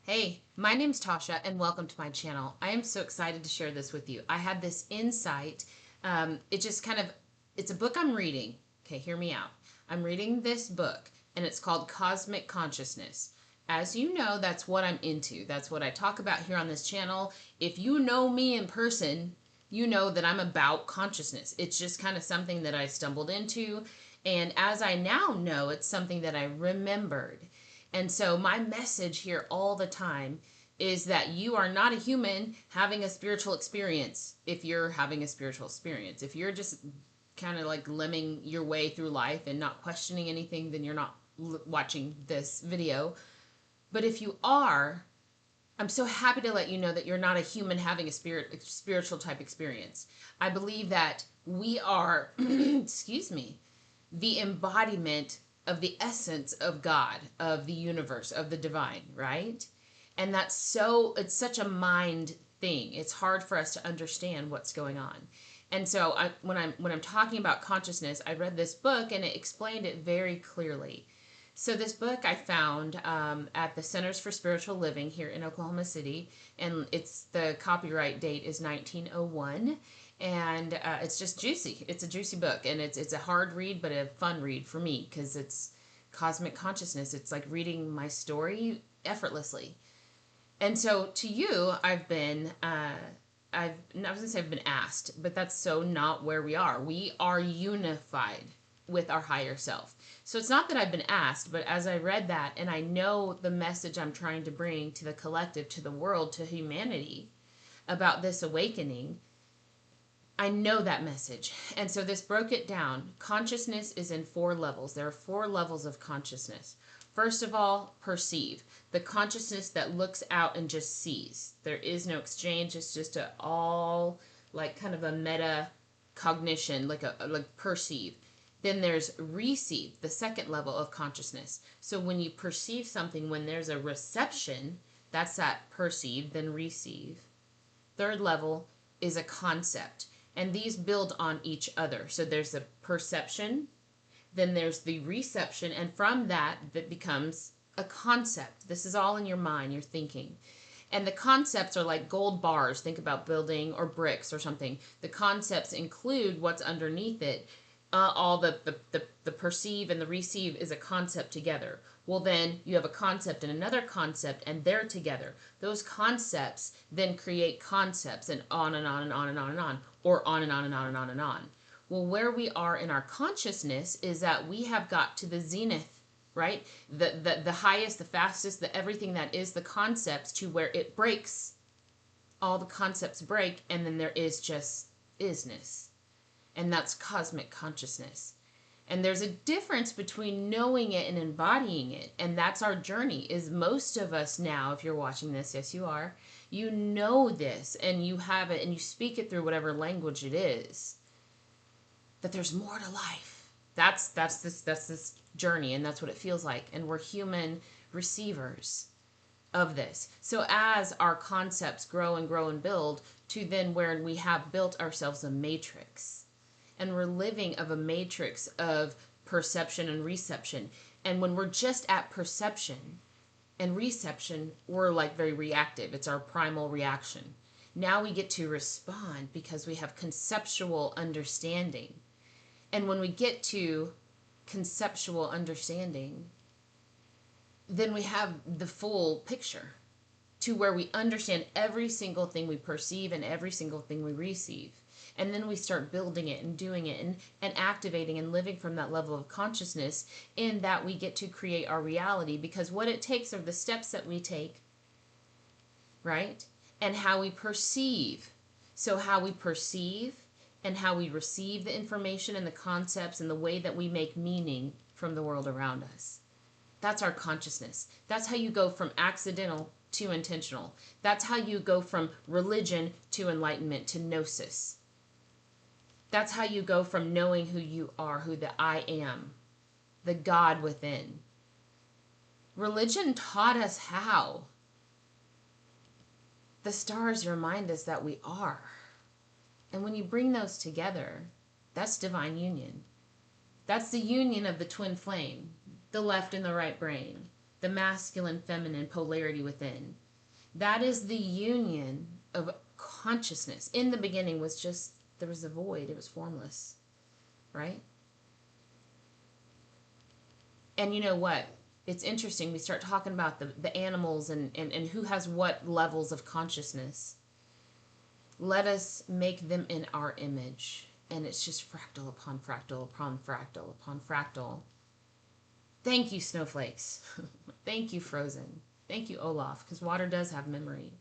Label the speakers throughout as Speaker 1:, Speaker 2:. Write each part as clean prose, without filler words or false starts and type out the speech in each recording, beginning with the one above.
Speaker 1: Hey, my name's Tasha, and welcome to my channel. I am so excited to share this with you. I had this insight. It just kind of, it's a book I'm reading. Okay, hear me out. I'm reading this book, and it's called Cosmic Consciousness. As you know, that's what I'm into. That's what I talk about here on this channel. If you know me in person, you know that I'm about consciousness. It's just kind of something that I stumbled into. And as I now know, it's something that I remembered. And so my message here all the time is that you are not a human having a spiritual experience if you're having a spiritual experience. If you're just kind of like lemming your way through life and not questioning anything, then you're not watching this video. But if you are, I'm so happy to let you know that you're not a human having a spiritual type experience. I believe that we are, excuse me, the embodiment of the essence of God, of the universe, of the divine, right? And it's such a mind thing. It's hard for us to understand what's going on. And so when I'm talking about consciousness, I read this book and it explained it very clearly. So this book I found at the Centers for Spiritual Living here in Oklahoma City, and the copyright date is 1901, and it's just juicy. It's a juicy book, and it's a hard read but a fun read for me because it's cosmic consciousness. It's like reading my story effortlessly. And so to you, I was gonna say I've been asked, but that's so not where we are. We are unified with our higher self. So it's not that I've been asked, but as I read that and I know the message I'm trying to bring to the collective, to the world, to humanity about this awakening, I know that message. And so this broke it down. Consciousness is in 4 levels. There are 4 levels of consciousness. First of all, perceive. The consciousness that looks out and just sees. There is no exchange. It's just all like kind of a meta cognition, like perceive. Then there's receive, the second level of consciousness. So when you perceive something, when there's a reception, that's that perceive, then receive. Third level is a concept. And these build on each other. So there's the perception, then there's the reception, and from that becomes a concept. This is all in your mind, you're thinking. And the concepts are like gold bars. Think about building or bricks or something. The concepts include what's underneath it. All the perceive and the receive is a concept together. Well, then you have a concept and another concept, and they're together. Those concepts then create concepts, and on and on and on and on and on, or on and on and on and on and on. Well, where we are in our consciousness is that we have got to the zenith, right? The highest, the fastest, the everything that is the concepts, to where it breaks. All the concepts break, and then there is just isness. And that's cosmic consciousness. And there's a difference between knowing it and embodying it. And that's our journey. Is most of us now, if you're watching this, yes you are, you know this and you have it and you speak it through whatever language it is. That there's more to life. That's this journey, and that's what it feels like. And we're human receivers of this. So as our concepts grow and grow and build to then where we have built ourselves a matrix. And we're living of a matrix of perception and reception. And when we're just at perception and reception, we're like very reactive. It's our primal reaction. Now we get to respond because we have conceptual understanding. And when we get to conceptual understanding, then we have the full picture to where we understand every single thing we perceive and every single thing we receive. And then we start building it and doing it and activating and living from that level of consciousness, in that we get to create our reality. Because what it takes are the steps that we take, right? And how we perceive. So how we perceive and how we receive the information and the concepts and the way that we make meaning from the world around us. That's our consciousness. That's how you go from accidental to intentional. That's how you go from religion to enlightenment, to gnosis. That's how you go from knowing who you are, who the I am, the God within. Religion taught us how. The stars remind us that we are. And when you bring those together, that's divine union. That's the union of the twin flame, the left and the right brain. the masculine, feminine polarity within. That is the union of consciousness. In the beginning was just, there was a void, it was formless, right? And you know what? It's interesting. We start talking about the animals and who has what levels of consciousness. Let us make them in our image. And it's just fractal upon fractal upon fractal upon fractal. Thank you, snowflakes. Thank you, Frozen. Thank you, Olaf, because water does have memory.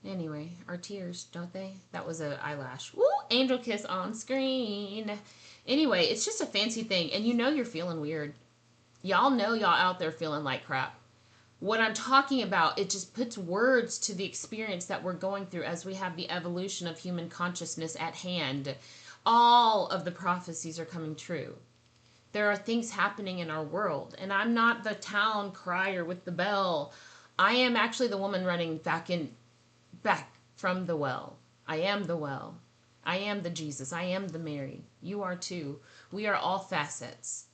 Speaker 1: Anyway, our tears, don't they? That was an eyelash. Woo! Angel kiss on screen. Anyway, it's just a fancy thing. And you know you're feeling weird. Y'all know y'all out there feeling like crap. What I'm talking about, it just puts words to the experience that we're going through as we have the evolution of human consciousness at hand. All of the prophecies are coming true. There are things happening in our world. And I'm not the town crier with the bell. I am actually the woman running back from the well. I am the well. I am the Jesus. I am the Mary. You are too. We are all facets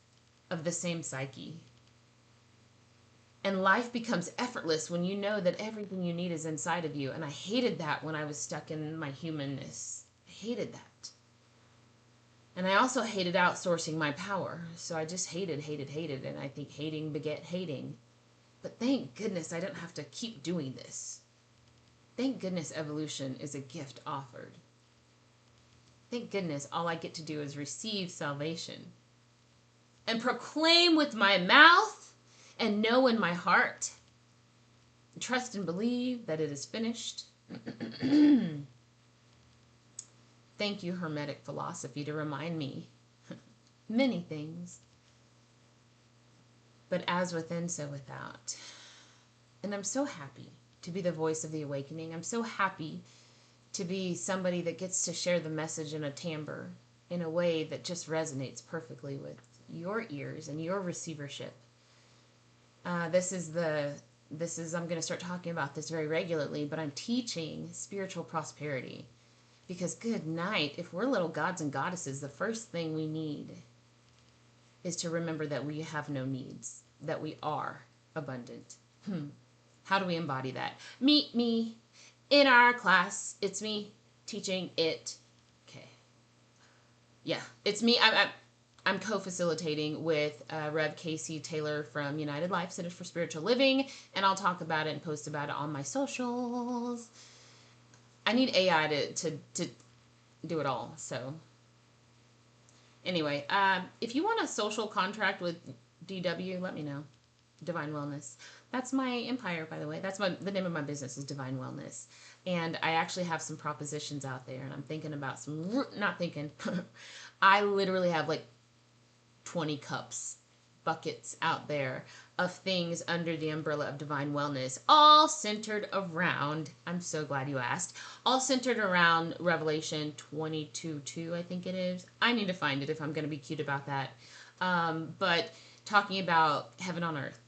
Speaker 1: of the same psyche. And life becomes effortless when you know that everything you need is inside of you. And I hated that when I was stuck in my humanness. I hated that. And I also hated outsourcing my power. So I just hated. And I think hating beget hating. But thank goodness I don't have to keep doing this. Thank goodness evolution is a gift offered. Thank goodness all I get to do is receive salvation and proclaim with my mouth and know in my heart, trust and believe that it is finished. Thank you, Hermetic philosophy, to remind me many things. But as within, so without. And I'm so happy to be the voice of the awakening. I'm so happy to be somebody that gets to share the message in a timbre in a way that just resonates perfectly with your ears and your receivership. I'm going to start talking about this very regularly, but I'm teaching spiritual prosperity. Because good night, if we're little gods and goddesses, the first thing we need is to remember that we have no needs, that we are abundant. How do we embody that? Meet me in our class. It's me teaching it. Okay. Yeah, it's me. I'm co-facilitating with Rev Casey Taylor from United Life Center for Spiritual Living, and I'll talk about it and post about it on my socials. I need AI to do it all. So anyway, if you want a social contract with DW, let me know. Divine Wellness. That's my empire, by the way. That's the name of my business is Divine Wellness. And I actually have some propositions out there, and I'm thinking about I literally have like 20 buckets out there of things under the umbrella of Divine Wellness, all centered around, I'm so glad you asked, all centered around Revelation 22:2, I think it is. I need to find it if I'm going to be cute about that. But talking about heaven on earth.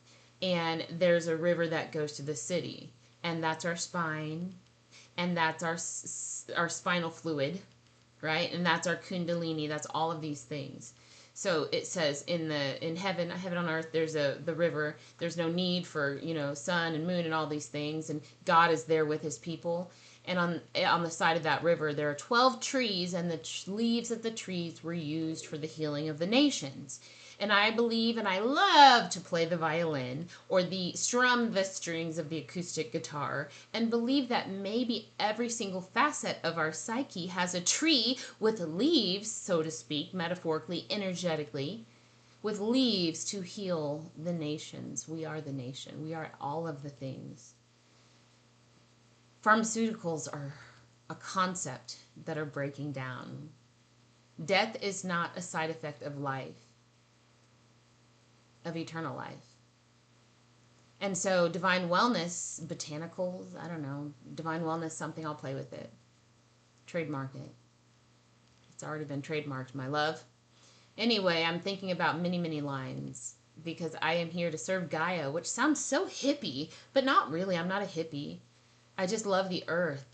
Speaker 1: And there's a river that goes to the city. And that's our spine. And that's our spinal fluid, right? And that's our kundalini. That's all of these things. So it says in heaven on earth, there's the river. There's no need for, sun and moon and all these things. And God is there with his people. And on the side of that river, there are 12 trees, and the leaves of the trees were used for the healing of the nations. And I believe, and I love to play the violin or strum the strings of the acoustic guitar, and believe that maybe every single facet of our psyche has a tree with leaves, so to speak, metaphorically, energetically, with leaves to heal the nations. We are the nation. We are all of the things. Pharmaceuticals are a concept that are breaking down. Death is not a side effect of life, of eternal life. And so Divine Wellness, botanicals, I don't know, Divine Wellness, something, I'll play with it. Trademark it. It's already been trademarked, my love. Anyway, I'm thinking about many, many lines because I am here to serve Gaia, which sounds so hippie, but not really. I'm not a hippie. I just love the earth.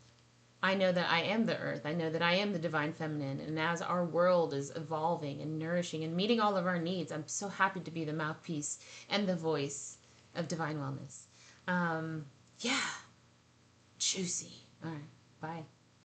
Speaker 1: I know that I am the earth. I know that I am the divine feminine. And as our world is evolving and nourishing and meeting all of our needs, I'm so happy to be the mouthpiece and the voice of divine wellness. Yeah, juicy. All right, bye.